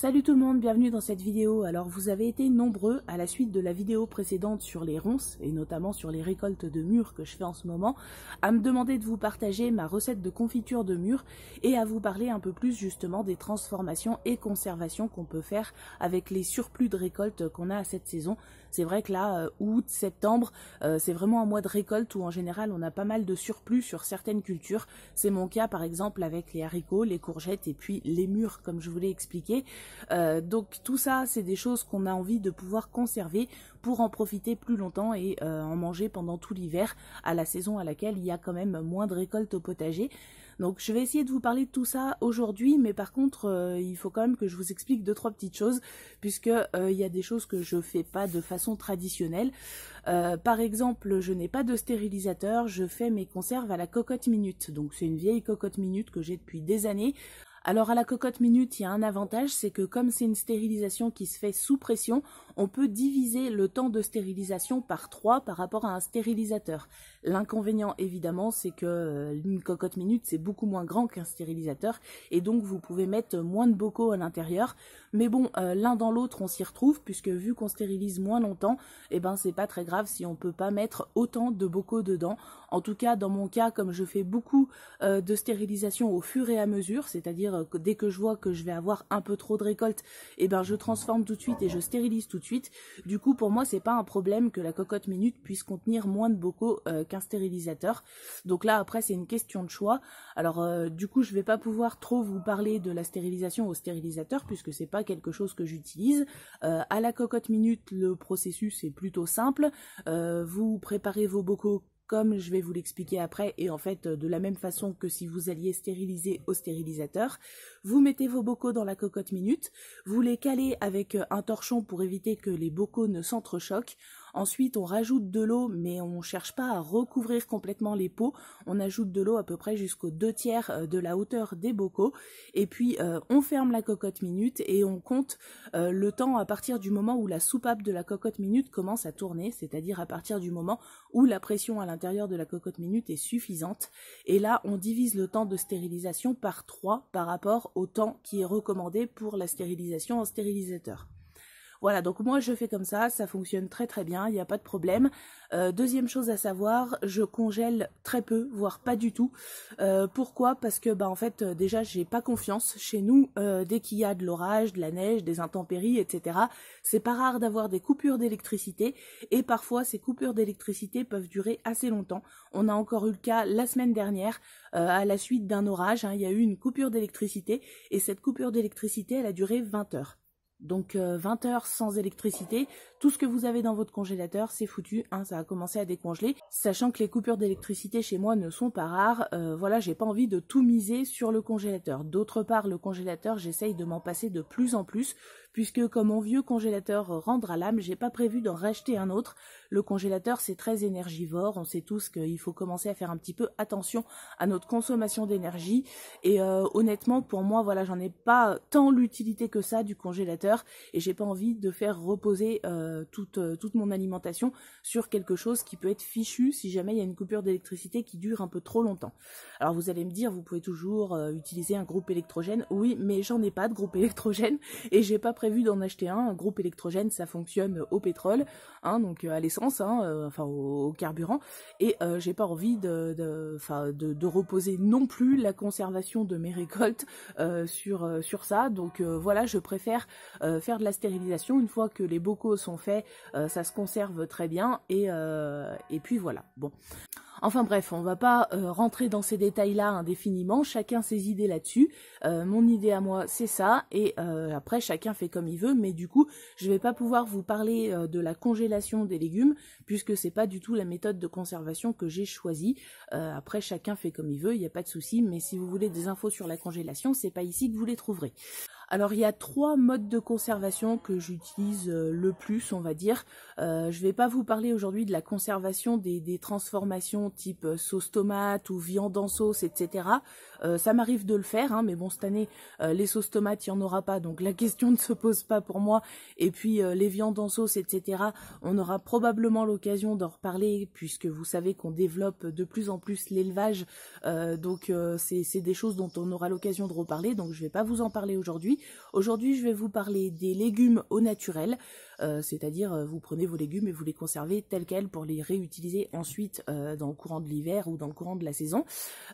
Salut tout le monde, bienvenue dans cette vidéo. Alors vous avez été nombreux à la suite de la vidéo précédente sur les ronces et notamment sur les récoltes de mûres que je fais en ce moment à me demander de vous partager ma recette de confiture de mûres et à vous parler un peu plus justement des transformations et conservations qu'on peut faire avec les surplus de récoltes qu'on a à cette saison. C'est vrai que là, août, septembre, c'est vraiment un mois de récolte où en général on a pas mal de surplus sur certaines cultures. C'est mon cas par exemple avec les haricots, les courgettes et puis les mûres comme je vous l'ai expliqué. Donc tout ça c'est des choses qu'on a envie de pouvoir conserver pour en profiter plus longtemps et en manger pendant tout l'hiver à la saison à laquelle il y a quand même moins de récoltes au potager. Donc je vais essayer de vous parler de tout ça aujourd'hui, mais par contre il faut quand même que je vous explique 2-3 petites choses, puisque il y a des choses que je fais pas de façon traditionnelle. Par exemple, je n'ai pas de stérilisateur, je fais mes conserves à la cocotte minute. Donc c'est une vieille cocotte minute que j'ai depuis des années. Alors à la cocotte minute, il y a un avantage, c'est que comme c'est une stérilisation qui se fait sous pression, on peut diviser le temps de stérilisation par 3 par rapport à un stérilisateur. L'inconvénient évidemment, c'est que une cocotte minute c'est beaucoup moins grand qu'un stérilisateur et donc vous pouvez mettre moins de bocaux à l'intérieur. Mais bon, l'un dans l'autre on s'y retrouve puisque vu qu'on stérilise moins longtemps, et ben c'est pas très grave si on peut pas mettre autant de bocaux dedans. En tout cas dans mon cas, comme je fais beaucoup de stérilisation au fur et à mesure, c'est-à-dire que dès que je vois que je vais avoir un peu trop de récolte, et ben je transforme tout de suite et je stérilise tout de suite. Du coup pour moi c'est pas un problème que la cocotte minute puisse contenir moins de bocaux qu'un stérilisateur. Donc là après c'est une question de choix. Alors du coup je vais pas pouvoir trop vous parler de la stérilisation au stérilisateur puisque c'est pas quelque chose que j'utilise. À la cocotte minute le processus est plutôt simple. Vous préparez vos bocaux comme je vais vous l'expliquer après, et en fait de la même façon que si vous alliez stériliser au stérilisateur. Vous mettez vos bocaux dans la cocotte minute, vous les calez avec un torchon pour éviter que les bocaux ne s'entrechoquent. Ensuite, on rajoute de l'eau, mais on ne cherche pas à recouvrir complètement les pots. On ajoute de l'eau à peu près jusqu'aux 2/3 de la hauteur des bocaux. Et puis, on ferme la cocotte minute et on compte le temps à partir du moment où la soupape de la cocotte minute commence à tourner, c'est-à-dire à partir du moment où la pression à l'intérieur de la cocotte minute est suffisante. Et là, on divise le temps de stérilisation par 3 par rapport au temps qui est recommandé pour la stérilisation en stérilisateur. Voilà, donc moi je fais comme ça fonctionne très très bien, il n'y a pas de problème. Deuxième chose à savoir, je congèle très peu, voire pas du tout. Pourquoi? Parce que en fait déjà j'ai pas confiance. Chez nous, dès qu'il y a de l'orage, de la neige, des intempéries, etc., c'est pas rare d'avoir des coupures d'électricité et parfois ces coupures d'électricité peuvent durer assez longtemps. On a encore eu le cas la semaine dernière à la suite d'un orage, il y a eu une coupure d'électricité et cette coupure d'électricité elle a duré 20 heures. Donc 20 heures sans électricité, tout ce que vous avez dans votre congélateur c'est foutu, ça a commencé à décongeler, sachant que les coupures d'électricité chez moi ne sont pas rares. Voilà, j'ai pas envie de tout miser sur le congélateur. D'autre part, le congélateur, j'essaye de m'en passer de plus en plus, puisque comme mon vieux congélateur rendre à l'âme, j'ai pas prévu d'en racheter un autre. Le congélateur c'est très énergivore, on sait tous qu'il faut commencer à faire un petit peu attention à notre consommation d'énergie, et honnêtement pour moi voilà, j'en ai pas tant l'utilité que ça du congélateur, et j'ai pas envie de faire reposer toute mon alimentation sur quelque chose qui peut être fichu si jamais il y a une coupure d'électricité qui dure un peu trop longtemps. Alors vous allez me dire, vous pouvez toujours utiliser un groupe électrogène. Oui, mais j'en ai pas de groupe électrogène et j'ai pas prévu d'en acheter un. Un groupe électrogène ça fonctionne au pétrole, donc à l'essence, enfin au carburant, et j'ai pas envie de reposer non plus la conservation de mes récoltes sur ça. Donc voilà, je préfère faire de la stérilisation. Une fois que les bocaux sont faits, ça se conserve très bien et puis voilà. Bon. Enfin bref, on va pas rentrer dans ces détails-là indéfiniment, chacun ses idées là-dessus. Mon idée à moi, c'est ça, et après chacun fait comme il veut, mais du coup, je vais pas pouvoir vous parler de la congélation des légumes, puisque c'est pas du tout la méthode de conservation que j'ai choisie. Après, chacun fait comme il veut, il n'y a pas de souci, mais si vous voulez des infos sur la congélation, c'est pas ici que vous les trouverez. Alors il y a 3 modes de conservation que j'utilise le plus, on va dire. Je vais pas vous parler aujourd'hui de la conservation des transformations type sauce tomate ou viande en sauce, etc. Ça m'arrive de le faire, mais bon, cette année, les sauces tomates, il n'y en aura pas, donc la question ne se pose pas pour moi. Et puis les viandes en sauce, etc., on aura probablement l'occasion d'en reparler, puisque vous savez qu'on développe de plus en plus l'élevage, donc c'est des choses dont on aura l'occasion de reparler, donc je vais pas vous en parler aujourd'hui. fruits. Aujourd'hui, je vais vous parler des légumes au naturel, c'est-à-dire vous prenez vos légumes et vous les conservez tels quels pour les réutiliser ensuite dans le courant de l'hiver ou dans le courant de la saison.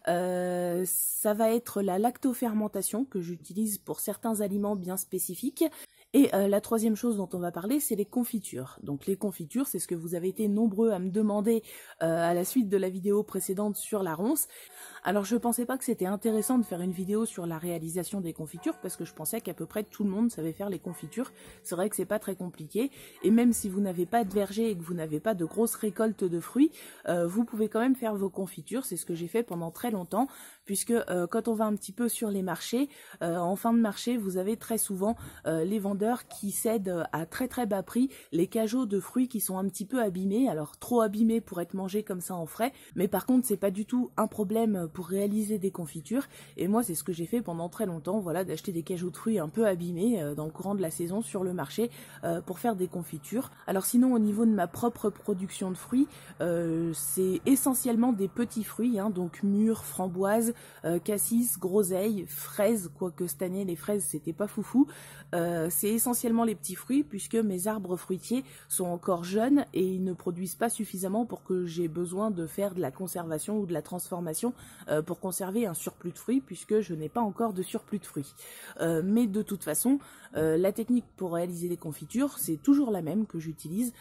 Ça va être la lactofermentation que j'utilise pour certains aliments bien spécifiques. Et la troisième chose dont on va parler, c'est les confitures. Donc les confitures, c'est ce que vous avez été nombreux à me demander à la suite de la vidéo précédente sur la ronce. Alors je pensais pas que c'était intéressant de faire une vidéo sur la réalisation des confitures parce que je pensais qu'à peu près tout le monde savait faire les confitures. C'est vrai que c'est pas très compliqué et même si vous n'avez pas de verger et que vous n'avez pas de grosses récoltes de fruits, vous pouvez quand même faire vos confitures. C'est ce que j'ai fait pendant très longtemps puisque quand on va un petit peu sur les marchés, en fin de marché, vous avez très souvent les vendeurs qui cèdent à très très bas prix les cajots de fruits qui sont un petit peu abîmés, alors trop abîmés pour être mangés comme ça en frais, mais par contre c'est pas du tout un problème pour réaliser des confitures, et moi c'est ce que j'ai fait pendant très longtemps, voilà, d'acheter des cajots de fruits un peu abîmés dans le courant de la saison sur le marché pour faire des confitures. Alors sinon au niveau de ma propre production de fruits, c'est essentiellement des petits fruits, donc mûres, framboises, cassis, groseilles, fraises, quoique cette année les fraises c'était pas foufou. C'est essentiellement les petits fruits puisque mes arbres fruitiers sont encore jeunes et ils ne produisent pas suffisamment pour que j'ai besoin de faire de la conservation ou de la transformation pour conserver un surplus de fruits puisque je n'ai pas encore de surplus de fruits. Mais de toute façon, la technique pour réaliser les confitures, c'est toujours la même que j'utilise.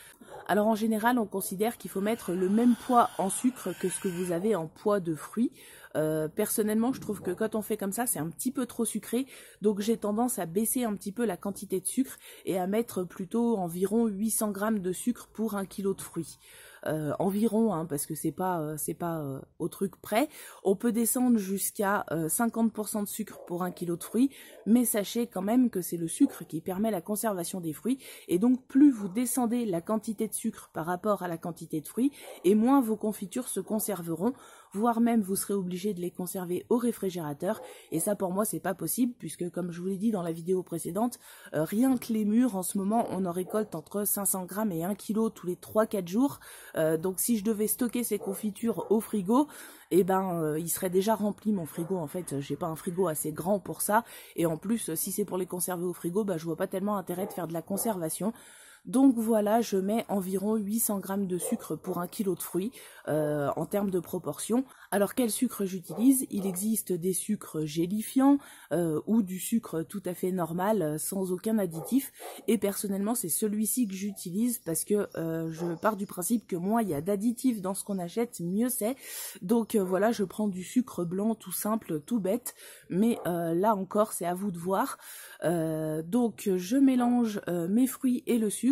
Alors en général, on considère qu'il faut mettre le même poids en sucre que ce que vous avez en poids de fruits. Personnellement, je trouve que quand on fait comme ça, c'est un petit peu trop sucré, donc j'ai tendance à baisser un petit peu la quantité de sucre et à mettre plutôt environ 800 grammes de sucre pour 1 kg de fruits. Environ, parce que c'est pas au truc près. On peut descendre jusqu'à 50% de sucre pour 1 kg de fruits, mais sachez quand même que c'est le sucre qui permet la conservation des fruits, et donc plus vous descendez la quantité de sucre par rapport à la quantité de fruits, et moins vos confitures se conserveront, voire même vous serez obligé de les conserver au réfrigérateur, et ça pour moi c'est pas possible, puisque comme je vous l'ai dit dans la vidéo précédente, rien que les mûres en ce moment on en récolte entre 500 grammes et 1 kg tous les 3-4 jours, donc si je devais stocker ces confitures au frigo, il serait déjà rempli mon frigo. En fait, j'ai pas un frigo assez grand pour ça, et en plus si c'est pour les conserver au frigo, je vois pas tellement intérêt de faire de la conservation. Donc voilà, je mets environ 800 grammes de sucre pour 1 kg de fruits en termes de proportion. Alors quel sucre j'utilise? Il existe des sucres gélifiants ou du sucre tout à fait normal sans aucun additif, et personnellement c'est celui-ci que j'utilise parce que je pars du principe que moins il y a d'additifs dans ce qu'on achète, mieux c'est. Donc voilà, je prends du sucre blanc tout simple, tout bête, mais là encore c'est à vous de voir. Donc je mélange mes fruits et le sucre.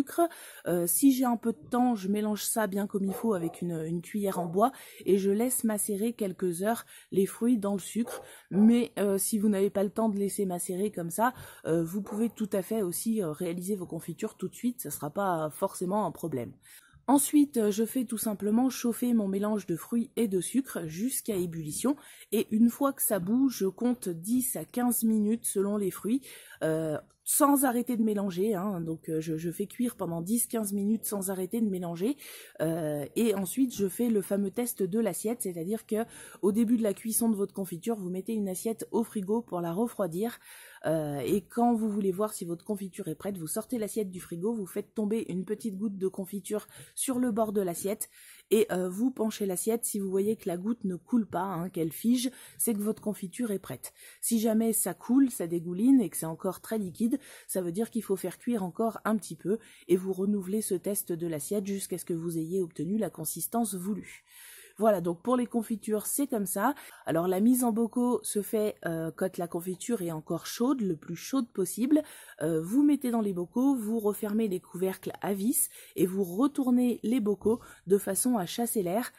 Si j'ai un peu de temps, je mélange ça bien comme il faut avec une cuillère en bois et je laisse macérer quelques heures les fruits dans le sucre. Mais si vous n'avez pas le temps de laisser macérer comme ça, vous pouvez tout à fait aussi réaliser vos confitures tout de suite, ça ne sera pas forcément un problème. Ensuite, je fais tout simplement chauffer mon mélange de fruits et de sucre jusqu'à ébullition, et une fois que ça bout, je compte 10 à 15 minutes selon les fruits, sans arrêter de mélanger, donc je fais cuire pendant 10-15 minutes sans arrêter de mélanger, et ensuite je fais le fameux test de l'assiette, c'est-à-dire que au début de la cuisson de votre confiture, vous mettez une assiette au frigo pour la refroidir, et quand vous voulez voir si votre confiture est prête, vous sortez l'assiette du frigo, vous faites tomber une petite goutte de confiture sur le bord de l'assiette, et vous penchez l'assiette. Si vous voyez que la goutte ne coule pas, qu'elle fige, c'est que votre confiture est prête. Si jamais ça coule, ça dégouline et que c'est encore très liquide, ça veut dire qu'il faut faire cuire encore un petit peu, et vous renouvelez ce test de l'assiette jusqu'à ce que vous ayez obtenu la consistance voulue. Voilà, donc pour les confitures, c'est comme ça. Alors la mise en bocaux se fait quand la confiture est encore chaude, le plus chaude possible. Vous mettez dans les bocaux, vous refermez les couvercles à vis et vous retournez les bocaux de façon à chasser l'air,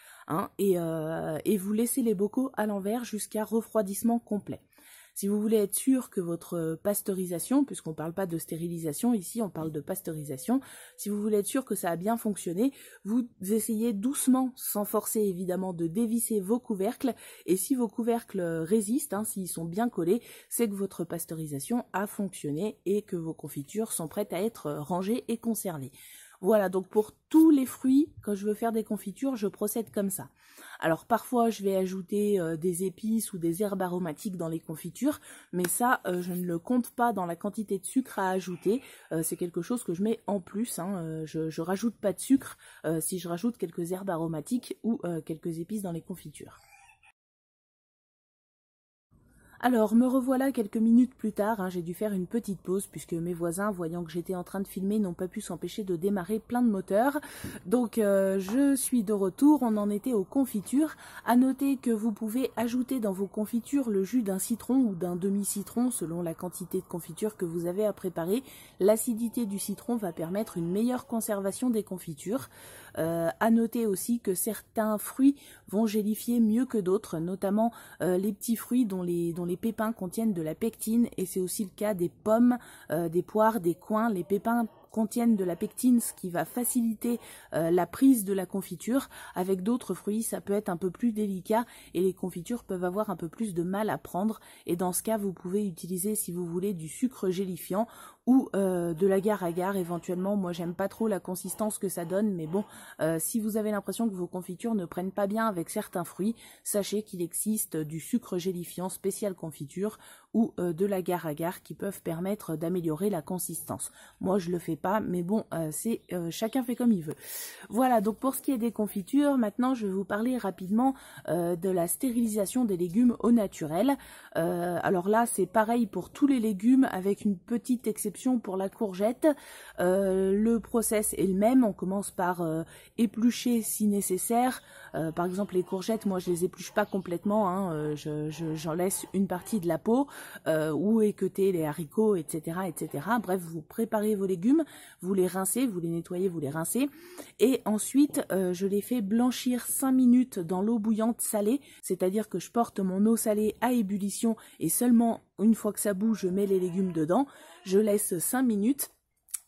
et vous laissez les bocaux à l'envers jusqu'à refroidissement complet. Si vous voulez être sûr que votre pasteurisation, puisqu'on ne parle pas de stérilisation ici, on parle de pasteurisation, si vous voulez être sûr que ça a bien fonctionné, vous essayez doucement, sans forcer évidemment, de dévisser vos couvercles, et si vos couvercles résistent, s'ils sont bien collés, c'est que votre pasteurisation a fonctionné et que vos confitures sont prêtes à être rangées et conservées. Voilà, donc pour tous les fruits, quand je veux faire des confitures, je procède comme ça. Alors parfois je vais ajouter des épices ou des herbes aromatiques dans les confitures, mais ça je ne le compte pas dans la quantité de sucre à ajouter, c'est quelque chose que je mets en plus, hein. Je rajoute pas de sucre si je rajoute quelques herbes aromatiques ou quelques épices dans les confitures. Alors, me revoilà quelques minutes plus tard, hein, j'ai dû faire une petite pause puisque mes voisins, voyant que j'étais en train de filmer, n'ont pas pu s'empêcher de démarrer plein de moteurs. Donc, je suis de retour, on en était aux confitures. À noter que vous pouvez ajouter dans vos confitures le jus d'un citron ou d'un demi-citron selon la quantité de confiture que vous avez à préparer. L'acidité du citron va permettre une meilleure conservation des confitures. À noter aussi que certains fruits vont gélifier mieux que d'autres, notamment les petits fruits dont les pépins contiennent de la pectine, et c'est aussi le cas des pommes, des poires, des coings. Les pépins contiennent de la pectine, ce qui va faciliter la prise de la confiture. Avec d'autres fruits, ça peut être un peu plus délicat et les confitures peuvent avoir un peu plus de mal à prendre. Et dans ce cas, vous pouvez utiliser, si vous voulez, du sucre gélifiant ou de l'agar-agar éventuellement. Moi, j'aime pas trop la consistance que ça donne, mais bon, si vous avez l'impression que vos confitures ne prennent pas bien avec certains fruits, sachez qu'il existe du sucre gélifiant spécial confiture ou de l'agar-agar qui peuvent permettre d'améliorer la consistance. Moi, je le fais pas, mais bon, c'est chacun fait comme il veut. Voilà, donc pour ce qui est des confitures, maintenant je vais vous parler rapidement de la stérilisation des légumes au naturel. Alors là, c'est pareil pour tous les légumes, avec une petite exception pour la courgette. Le process est le même, on commence par éplucher si nécessaire. Par exemple, les courgettes, moi je les épluche pas complètement, hein, j'en laisse une partie de la peau, ou équeuter les haricots, etc., etc. Bref, vous préparez vos légumes, vous les rincez, vous les nettoyez, vous les rincez, et ensuite je les fais blanchir 5 minutes dans l'eau bouillante salée, c'est-à-dire que je porte mon eau salée à ébullition et seulement une fois que ça bout, je mets les légumes dedans, je laisse 5 minutes.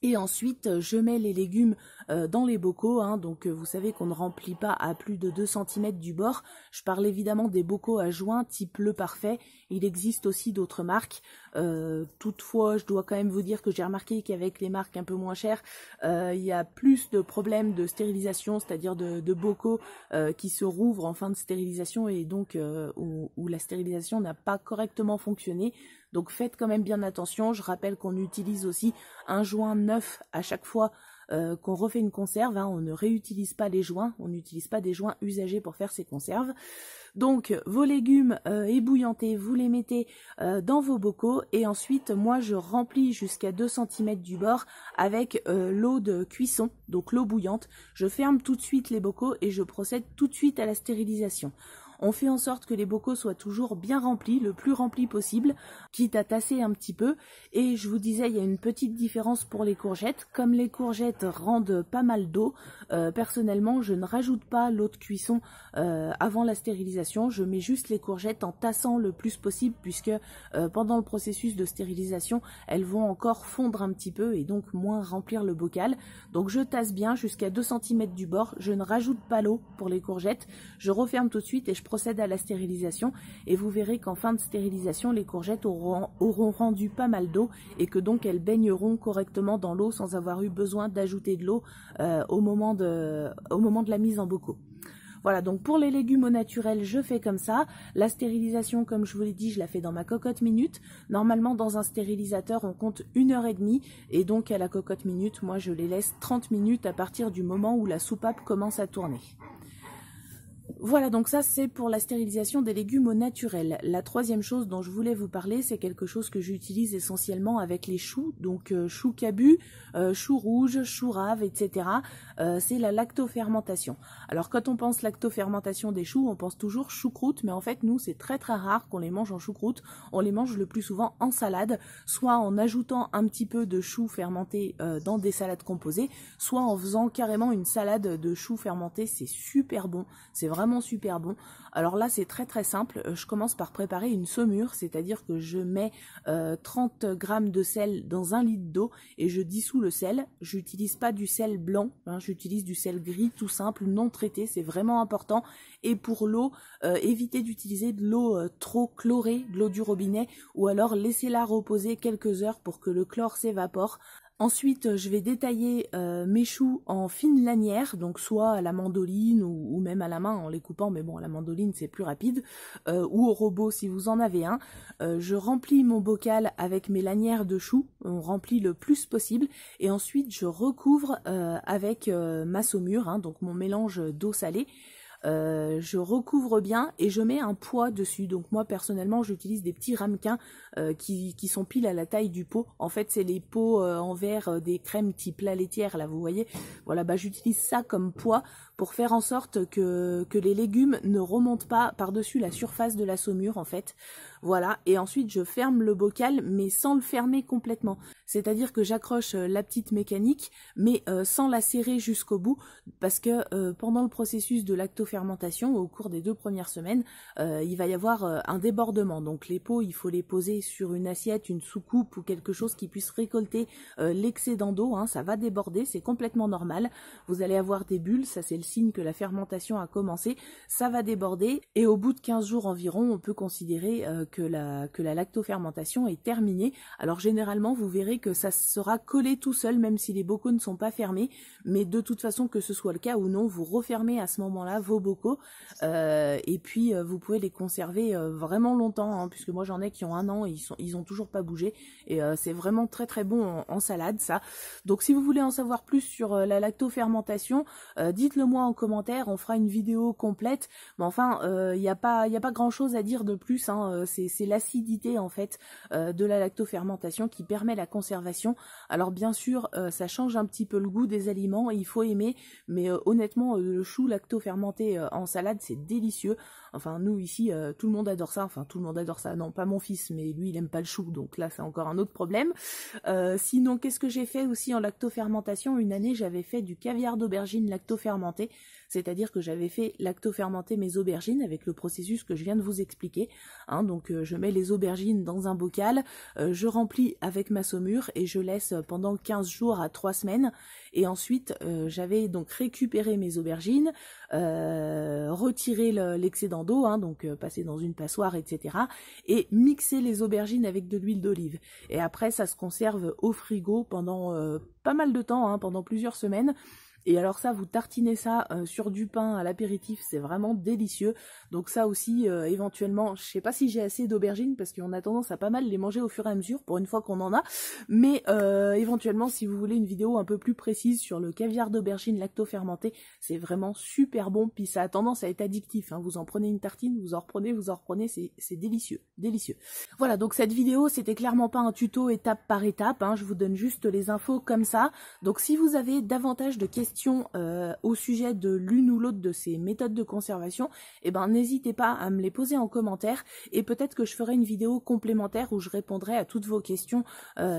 Et ensuite, je mets les légumes dans les bocaux, hein, donc vous savez qu'on ne remplit pas à plus de 2 cm du bord. Je parle évidemment des bocaux à joint type Le Parfait. Il existe aussi d'autres marques. Toutefois, je dois quand même vous dire que j'ai remarqué qu'avec les marques un peu moins chères, il y a plus de problèmes de stérilisation, c'est-à-dire de bocaux qui se rouvrent en fin de stérilisation et donc où la stérilisation n'a pas correctement fonctionné. Donc faites quand même bien attention. Je rappelle qu'on utilise aussi un joint neuf à chaque fois qu'on refait une conserve, hein. On ne réutilise pas les joints, on n'utilise pas des joints usagés pour faire ces conserves. Donc vos légumes ébouillantés, vous les mettez dans vos bocaux et ensuite moi je remplis jusqu'à 2 cm du bord avec l'eau de cuisson, donc l'eau bouillante. Je ferme tout de suite les bocaux et je procède tout de suite à la stérilisation. On fait en sorte que les bocaux soient toujours bien remplis, le plus remplis possible, quitte à tasser un petit peu. Et je vous disais, il y a une petite différence pour les courgettes. Comme les courgettes rendent pas mal d'eau, personnellement, je ne rajoute pas l'eau de cuisson avant la stérilisation. Je mets juste les courgettes en tassant le plus possible, puisque pendant le processus de stérilisation, elles vont encore fondre un petit peu et donc moins remplir le bocal. Donc je tasse bien jusqu'à 2 cm du bord. Je ne rajoute pas l'eau pour les courgettes. Je referme tout de suite et je procède à la stérilisation et vous verrez qu'en fin de stérilisation les courgettes auront rendu pas mal d'eau et que donc elles baigneront correctement dans l'eau sans avoir eu besoin d'ajouter de l'eau au moment de la mise en bocaux. Voilà, donc pour les légumes au naturel, je fais comme ça. La stérilisation, comme je vous l'ai dit, je la fais dans ma cocotte minute. Normalement, dans un stérilisateur, on compte 1h30. Et donc, à la cocotte minute, moi, je les laisse 30 minutes à partir du moment où la soupape commence à tourner. Voilà, donc ça c'est pour la stérilisation des légumes au naturel. La troisième chose dont je voulais vous parler, c'est quelque chose que j'utilise essentiellement avec les choux, donc choux cabu, choux rouges, choux raves, etc. C'est la lactofermentation. Alors quand on pense lactofermentation des choux, on pense toujours choucroute, mais en fait nous c'est très très rare qu'on les mange en choucroute. On les mange le plus souvent en salade, soit en ajoutant un petit peu de choux fermentés dans des salades composées, soit en faisant carrément une salade de choux fermentés. C'est super bon, c'est vraiment super bon. Alors là c'est très très simple, je commence par préparer une saumure, c'est-à-dire que je mets 30 g de sel dans 1 litre d'eau et je dissous le sel. J'utilise pas du sel blanc, hein, j'utilise du sel gris tout simple, non traité, c'est vraiment important. Et pour l'eau, évitez d'utiliser de l'eau trop chlorée, de l'eau du robinet, ou alors laissez-la reposer quelques heures pour que le chlore s'évapore. Ensuite, je vais détailler mes choux en fines lanières, donc soit à la mandoline ou même à la main en les coupant, mais bon, à la mandoline c'est plus rapide, ou au robot si vous en avez un. Je remplis mon bocal avec mes lanières de choux, on remplit le plus possible, et ensuite je recouvre avec ma saumure, hein, donc mon mélange d'eau salée. Je recouvre bien et je mets un poids dessus. Donc moi personnellement j'utilise des petits ramequins qui sont pile à la taille du pot. En fait c'est les pots en verre des crèmes type la laitière là, vous voyez. Voilà, bah j'utilise ça comme poids pour faire en sorte que les légumes ne remontent pas par-dessus la surface de la saumure en fait. Voilà, et ensuite je ferme le bocal mais sans le fermer complètement. C'est-à-dire que j'accroche la petite mécanique mais sans la serrer jusqu'au bout parce que pendant le processus de lactofermentation, au cours des 2 premières semaines, il va y avoir un débordement. Donc les pots, il faut les poser sur une assiette, une soucoupe ou quelque chose qui puisse récolter l'excédent d'eau, hein, ça va déborder, c'est complètement normal. Vous allez avoir des bulles, ça c'est le signe que la fermentation a commencé, ça va déborder et au bout de 15 jours environ, on peut considérer que la lactofermentation est terminée. Alors généralement, vous verrez que ça sera collé tout seul, même si les bocaux ne sont pas fermés, mais de toute façon, que ce soit le cas ou non, vous refermez à ce moment-là vos bocaux et puis vous pouvez les conserver vraiment longtemps, hein, puisque moi j'en ai qui ont 1 an et ils ont toujours pas bougé et c'est vraiment très très bon en salade ça. Donc si vous voulez en savoir plus sur la lactofermentation, dites-le moi en commentaire, on fera une vidéo complète, mais enfin il n'y a pas grand chose à dire de plus, hein, c'est l'acidité en fait de la lactofermentation qui permet la conservation. Alors bien sûr ça change un petit peu le goût des aliments, il faut aimer, mais honnêtement le chou lactofermenté en salade c'est délicieux. Enfin nous ici tout le monde adore ça, enfin tout le monde adore ça, non pas mon fils, mais lui il aime pas le chou, donc là c'est encore un autre problème. Sinon qu'est-ce que j'ai fait aussi en lactofermentation? Une année j'avais fait du caviar d'aubergine lactofermenté, c'est-à-dire que j'avais fait lactofermenter mes aubergines avec le processus que je viens de vous expliquer, hein, donc je mets les aubergines dans un bocal, je remplis avec ma saumure et je laisse pendant 15 jours à 3 semaines, et ensuite j'avais donc récupéré mes aubergines, retiré l'excédent d'eau, hein, donc passer dans une passoire, etc. et mixer les aubergines avec de l'huile d'olive. Et après ça se conserve au frigo pendant pas mal de temps, hein, pendant plusieurs semaines. Et alors ça, vous tartinez ça sur du pain à l'apéritif, c'est vraiment délicieux. Donc ça aussi, éventuellement, je sais pas si j'ai assez d'aubergines parce qu'on a tendance à pas mal les manger au fur et à mesure pour une fois qu'on en a. Mais éventuellement, si vous voulez une vidéo un peu plus précise sur le caviar d'aubergine lactofermenté, c'est vraiment super bon. Puis ça a tendance à être addictif, hein. Vous en prenez une tartine, vous en reprenez, c'est délicieux, délicieux. Voilà, donc cette vidéo, c'était clairement pas un tuto étape par étape, hein. Je vous donne juste les infos comme ça. Donc si vous avez davantage de questions au sujet de l'une ou l'autre de ces méthodes de conservation, eh ben n'hésitez pas à me les poser en commentaire et peut-être que je ferai une vidéo complémentaire où je répondrai à toutes vos questions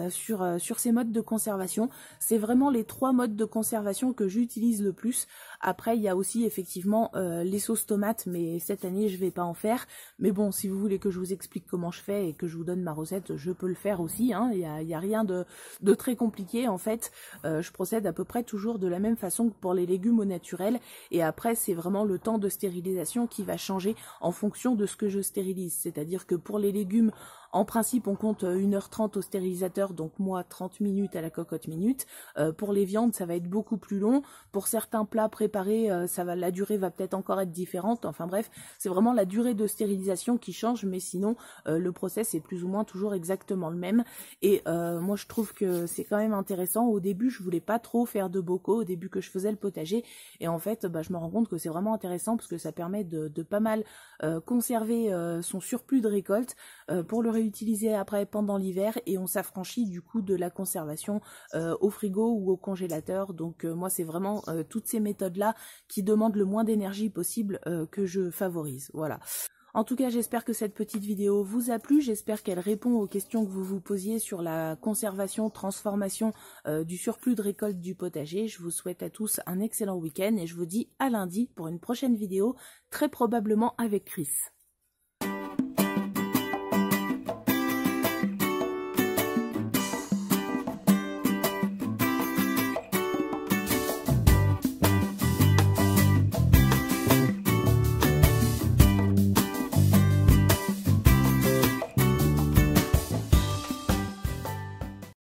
sur ces modes de conservation. C'est vraiment les 3 modes de conservation que j'utilise le plus. Après il y a aussi effectivement les sauces tomates, mais cette année je vais pas en faire. Mais bon, si vous voulez que je vous explique comment je fais et que je vous donne ma recette, je peux le faire aussi, hein. Il y a rien de très compliqué en fait. Je procède à peu près toujours de la même façon que pour les légumes au naturel, et après c'est vraiment le temps de stérilisation qui va changer en fonction de ce que je stérilise. C'est-à-dire que pour les légumes, en principe, on compte 1h30 au stérilisateur, donc moi 30 minutes à la cocotte minute. Pour les viandes, ça va être beaucoup plus long. Pour certains plats préparés, la durée va peut-être encore être différente. Enfin bref, c'est vraiment la durée de stérilisation qui change, mais sinon le process est plus ou moins toujours exactement le même. Et moi je trouve que c'est quand même intéressant. Au début, je voulais pas trop faire de bocaux, au début que je faisais le potager, et en fait je me rends compte que c'est vraiment intéressant parce que ça permet de pas mal conserver son surplus de récolte pour le réutiliser après pendant l'hiver, et on s'affranchit du coup de la conservation au frigo ou au congélateur. Donc moi c'est vraiment toutes ces méthodes là qui demandent le moins d'énergie possible que je favorise. Voilà. En tout cas, j'espère que cette petite vidéo vous a plu, j'espère qu'elle répond aux questions que vous vous posiez sur la conservation, transformation du surplus de récolte du potager. Je vous souhaite à tous un excellent week-end et je vous dis à lundi pour une prochaine vidéo, très probablement avec Chris.